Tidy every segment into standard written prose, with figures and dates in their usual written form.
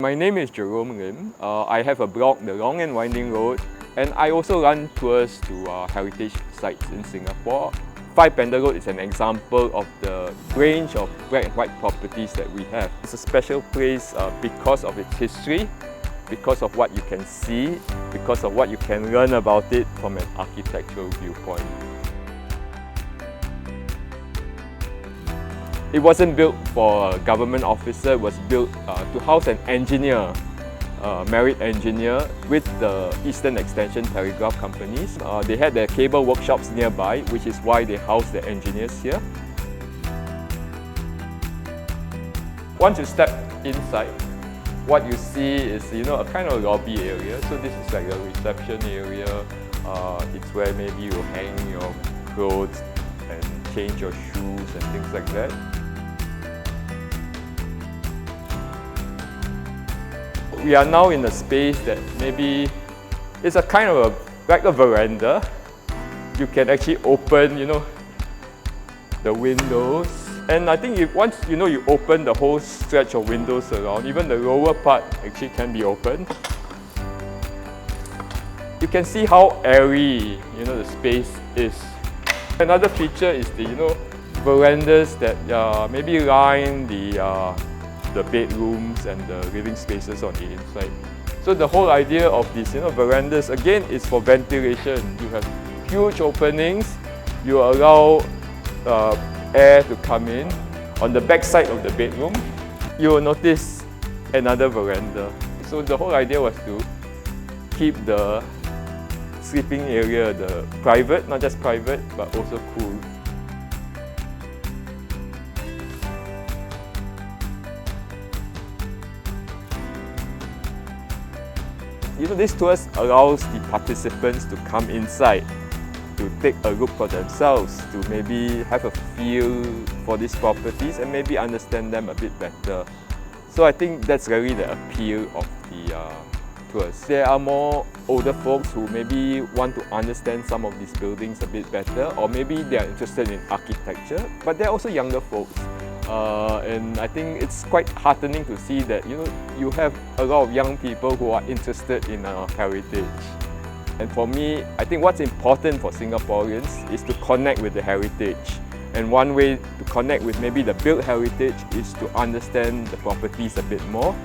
My name is Jerome. I have a blog, The Long and Winding Road, and I also run tours to heritage sites in Singapore. Pender Road is an example of the range of black and white properties that we have. It's a special place because of its history, because of what you can see, because of what you can learn about it from an architectural viewpoint. It wasn't built for a government officer, it was built to house an engineer, a married engineer with the Eastern Extension Telegraph companies. They had their cable workshops nearby, which is why they housed the engineers here. Once you step inside, what you see is a kind of lobby area. So this is like a reception area. It's where maybe you hang your clothes and change your shoes and things like that. We are now in a space that maybe it's a kind of like a veranda. You can actually open, the windows. And I think once you open the whole stretch of windows around, even the lower part actually can be opened. You can see how airy, the space is. Another feature is the, verandas that maybe line the bedrooms and the living spaces on the inside. So the whole idea of these verandas again is for ventilation. You have huge openings, you allow air to come in. On the back side of the bedroom, you will notice another veranda. So the whole idea was to keep the sleeping area private, not just private, but also cool. These tours allows the participants to come inside, to take a look for themselves, to maybe have a feel for these properties and maybe understand them a bit better. So I think that's really the appeal of the tours. There are more older folks who maybe want to understand some of these buildings a bit better, or maybe they are interested in architecture, but there are also younger folks. And I think it's quite heartening to see that you have a lot of young people who are interested in heritage. And for me, I think what's important for Singaporeans is to connect with the heritage. And one way to connect with maybe the built heritage is to understand the properties a bit more,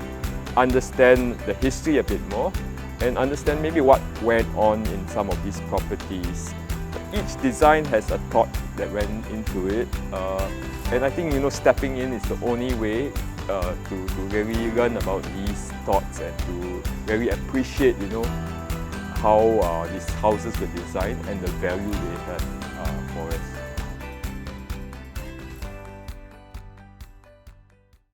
understand the history a bit more, and understand maybe what went on in some of these properties. Each design has a thought that went into it. And I think stepping in is the only way to really learn about these thoughts and to really appreciate how these houses were designed and the value they have for us.